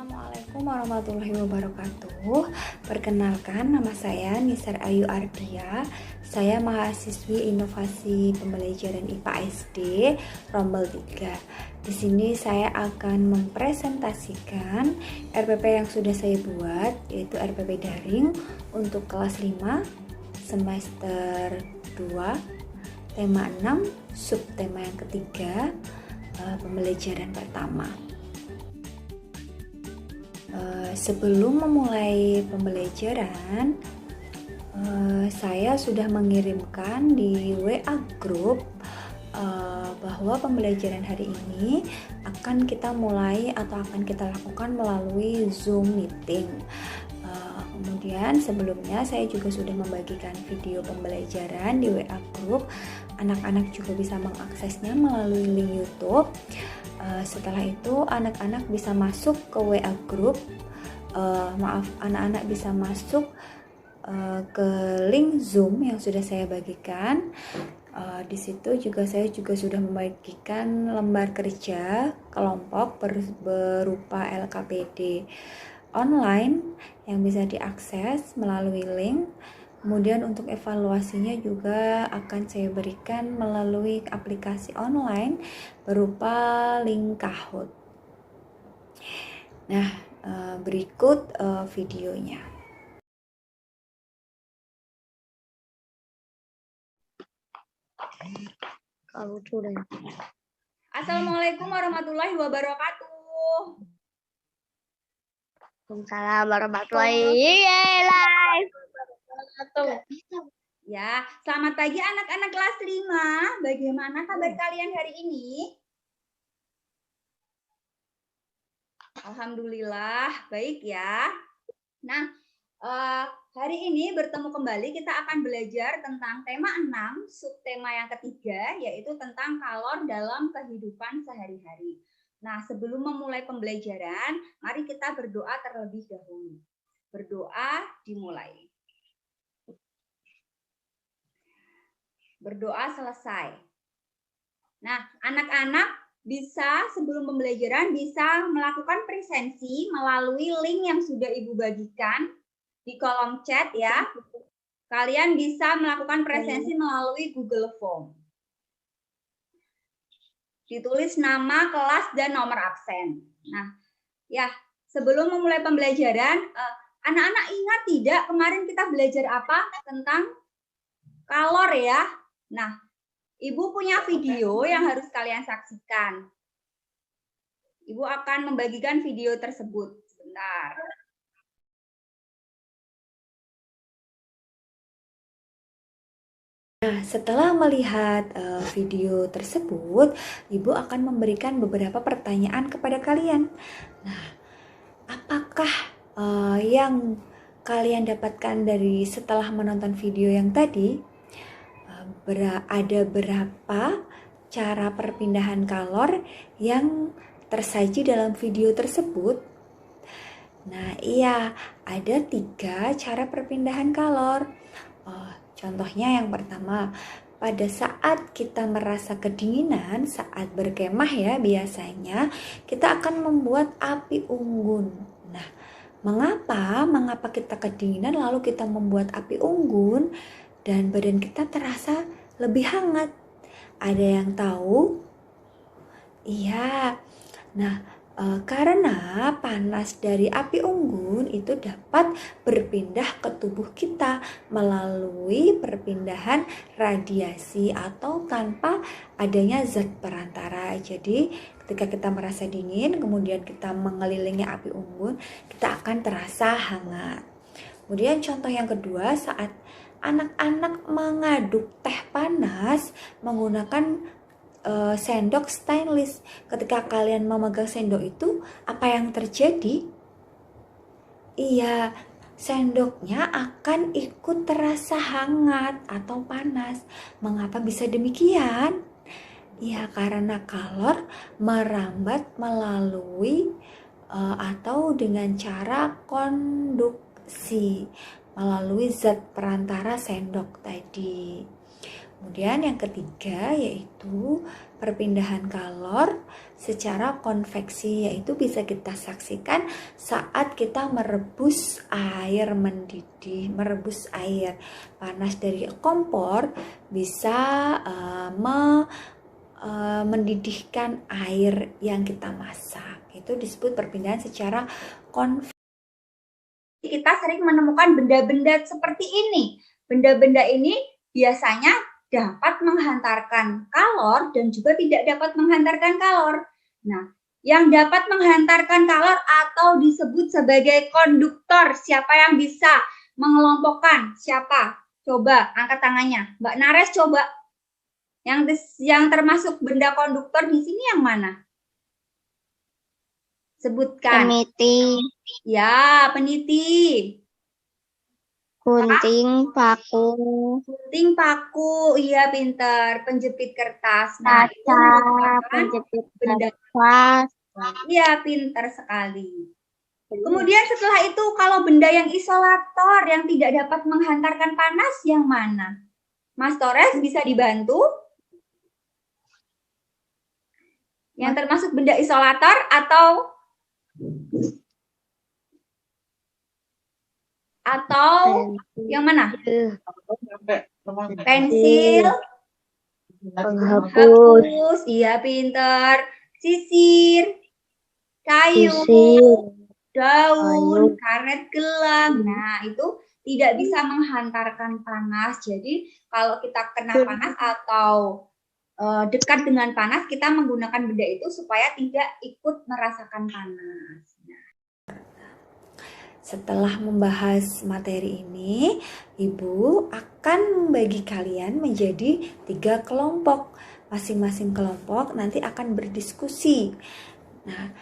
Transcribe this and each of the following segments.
Assalamualaikum warahmatullahi wabarakatuh. Perkenalkan, nama saya Nisar Ayu Ardia. Saya mahasiswi Inovasi Pembelajaran IPA SD Rombel 3. Di sini saya akan mempresentasikan RPP yang sudah saya buat, yaitu RPP daring untuk kelas 5 semester 2, tema 6, subtema yang ketiga, pembelajaran pertama. Sebelum memulai pembelajaran, saya sudah mengirimkan di WA group bahwa pembelajaran hari ini akan kita mulai atau akan kita lakukan melalui Zoom meeting. Kemudian sebelumnya saya juga sudah membagikan video pembelajaran di WA group. Anak-anak juga bisa mengaksesnya melalui link YouTube. Setelah itu anak-anak bisa masuk ke WA group. Anak-anak bisa masuk ke link Zoom yang sudah saya bagikan. Di situ juga saya sudah membagikan lembar kerja kelompok berupa LKPD online yang bisa diakses melalui link. Kemudian untuk evaluasinya juga akan saya berikan melalui aplikasi online berupa link Kahoot. Nah, berikut videonya. Assalamualaikum warahmatullahi wabarakatuh. Waalaikumsalam warahmatullahi wabarakatuh. Ya, selamat pagi anak-anak kelas 5. Bagaimana kabar kalian hari ini? Alhamdulillah, baik ya. Nah, hari ini bertemu kembali kita akan belajar tentang tema 6, subtema yang ketiga, yaitu tentang kalor dalam kehidupan sehari-hari. Nah, sebelum memulai pembelajaran, mari kita berdoa terlebih dahulu. Berdoa dimulai. Berdoa selesai. Nah, anak-anak bisa sebelum pembelajaran bisa melakukan presensi melalui link yang sudah Ibu bagikan di kolom chat ya. Kalian bisa melakukan presensi melalui Google Form. Ditulis nama, kelas, dan nomor absen. Nah, ya, sebelum memulai pembelajaran, anak-anak ingat tidak kemarin kita belajar apa tentang kalor ya? Nah, Ibu punya video yang harus kalian saksikan. Ibu akan membagikan video tersebut. Sebentar. Nah, setelah melihat video tersebut, Ibu akan memberikan beberapa pertanyaan kepada kalian. Nah, apakah yang kalian dapatkan dari setelah menonton video yang tadi? Ada berapa cara perpindahan kalor yang tersaji dalam video tersebut? Nah, iya, ada 3 cara perpindahan kalor. Contohnya yang pertama, pada saat kita merasa kedinginan, saat berkemah ya biasanya, kita akan membuat api unggun. Nah, mengapa kita kedinginan lalu kita membuat api unggun dan badan kita terasa lebih hangat? Ada yang tahu? Iya. Nah, karena panas dari api unggun itu dapat berpindah ke tubuh kita melalui perpindahan radiasi atau tanpa adanya zat perantara. Jadi ketika kita merasa dingin, kemudian kita mengelilingi api unggun, kita akan terasa hangat. Kemudian contoh yang kedua, saat anak-anak mengaduk teh panas menggunakan sendok stainless. Ketika kalian memegang sendok itu, apa yang terjadi? Iya, sendoknya akan ikut terasa hangat atau panas. Mengapa bisa demikian? Ya, karena kalor merambat melalui atau dengan cara konduksi melalui zat perantara sendok tadi. Kemudian yang ketiga yaitu perpindahan kalor secara konveksi, yaitu bisa kita saksikan saat kita merebus air mendidih, merebus air panas dari kompor bisa mendidihkan air yang kita masak. Itu disebut perpindahan secara konveksi. Kita sering menemukan benda-benda seperti ini. Benda-benda ini biasanya dapat menghantarkan kalor dan juga tidak dapat menghantarkan kalor. Nah, yang dapat menghantarkan kalor atau disebut sebagai konduktor, siapa yang bisa mengelompokkan? Siapa? Coba angkat tangannya. Mbak Nares coba. Yang termasuk benda konduktor di sini yang mana? Sebutkan. Peniti, Ya, peniti. gunting, paku, Gunting, paku, iya pinter. Penjepit kertas. Nah, itu kaca, merupakan penjepit benda. kertas, Iya, pinter sekali. Kemudian setelah itu, kalau benda yang isolator yang tidak dapat menghantarkan panas, yang mana? Mas Torres bisa dibantu? Yang termasuk benda isolator atau yang mana? Pensil, penghapus, iya pinter. Sisir, kayu, sisir, daun, karet gelang. Nah, itu tidak bisa menghantarkan panas. Jadi, kalau kita kena panas atau dekat dengan panas, kita menggunakan benda itu supaya tidak ikut merasakan panas. Setelah membahas materi ini, Ibu akan membagi kalian menjadi 3 kelompok. Masing-masing kelompok nanti akan berdiskusi. Nah,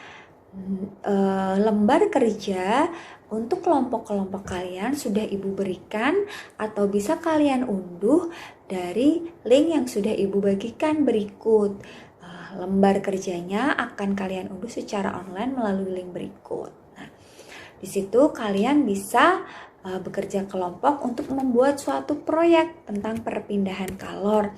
lembar kerja untuk kelompok-kelompok kalian sudah Ibu berikan atau bisa kalian unduh dari link yang sudah Ibu bagikan berikut. Lembar kerjanya akan kalian unduh secara online melalui link berikut. Di situ kalian bisa bekerja kelompok untuk membuat suatu proyek tentang perpindahan kalor.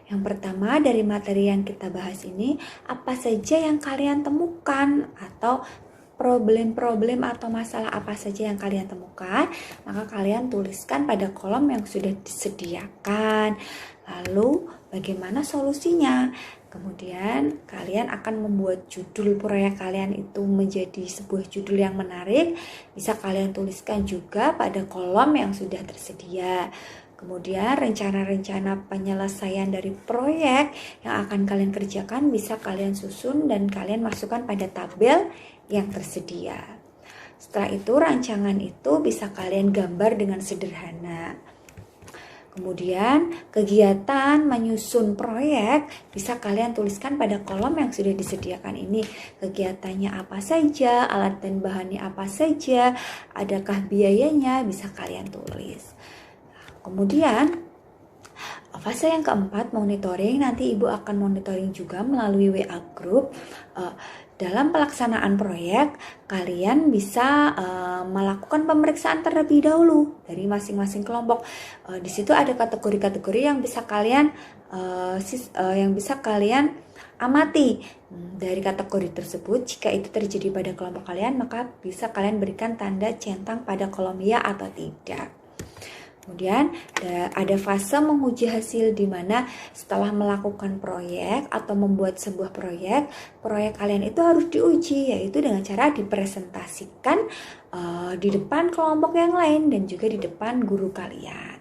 Yang pertama dari materi yang kita bahas ini, apa saja yang kalian temukan atau problem-problem atau masalah apa saja yang kalian temukan, maka kalian tuliskan pada kolom yang sudah disediakan. Lalu bagaimana solusinya? Kemudian kalian akan membuat judul proyek kalian itu menjadi sebuah judul yang menarik. Bisa kalian tuliskan juga pada kolom yang sudah tersedia. Kemudian rencana-rencana penyelesaian dari proyek yang akan kalian kerjakan bisa kalian susun dan kalian masukkan pada tabel yang tersedia. Setelah itu rancangan itu bisa kalian gambar dengan sederhana. Kemudian kegiatan menyusun proyek bisa kalian tuliskan pada kolom yang sudah disediakan ini. Kegiatannya apa saja, alat dan bahannya apa saja, adakah biayanya, bisa kalian tulis. Kemudian fase yang keempat, monitoring. Nanti Ibu akan monitoring juga melalui WA group. Dalam pelaksanaan proyek, kalian bisa melakukan pemeriksaan terlebih dahulu dari masing-masing kelompok. Di situ ada kategori-kategori yang bisa kalian amati. Dari kategori tersebut, jika itu terjadi pada kelompok kalian, maka bisa kalian berikan tanda centang pada kolom ya atau tidak. Kemudian ada fase menguji hasil di mana setelah melakukan proyek atau membuat sebuah proyek kalian itu harus diuji, yaitu dengan cara dipresentasikan di depan kelompok yang lain dan juga di depan guru kalian.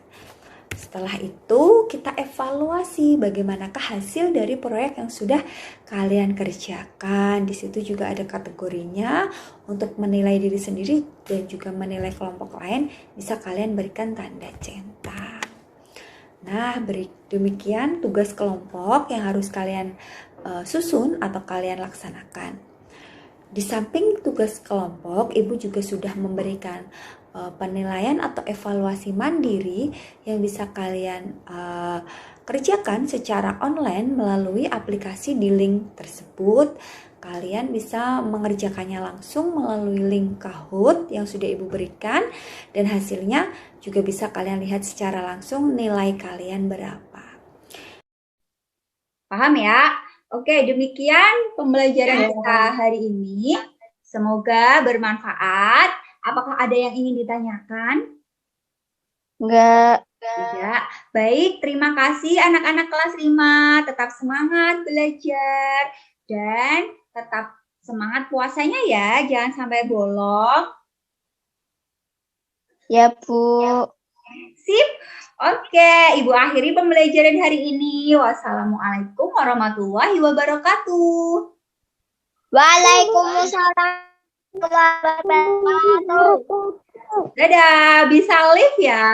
Setelah itu kita evaluasi bagaimanakah hasil dari proyek yang sudah kalian kerjakan. Di situ juga ada kategorinya untuk menilai diri sendiri dan juga menilai kelompok lain. Bisa kalian berikan tanda centang. Nah, demikian tugas kelompok yang harus kalian susun atau kalian laksanakan. Di samping tugas kelompok, Ibu juga sudah memberikan penilaian atau evaluasi mandiri yang bisa kalian kerjakan secara online melalui aplikasi di link tersebut. Kalian bisa mengerjakannya langsung melalui link Kahoot yang sudah Ibu berikan, dan hasilnya juga bisa kalian lihat secara langsung nilai kalian berapa. Paham ya? Oke, demikian pembelajaran kita hari ini. Semoga bermanfaat. Apakah ada yang ingin ditanyakan? Enggak. Tidak. Baik, terima kasih anak-anak kelas 5. Tetap semangat belajar dan tetap semangat puasanya ya. Jangan sampai bolong. Ya, Bu. Sip. Oke, Ibu akhiri pembelajaran hari ini. Wassalamualaikum warahmatullahi wabarakatuh. Waalaikumsalam warahmatullahi wabarakatuh. Dadah, bisa live ya.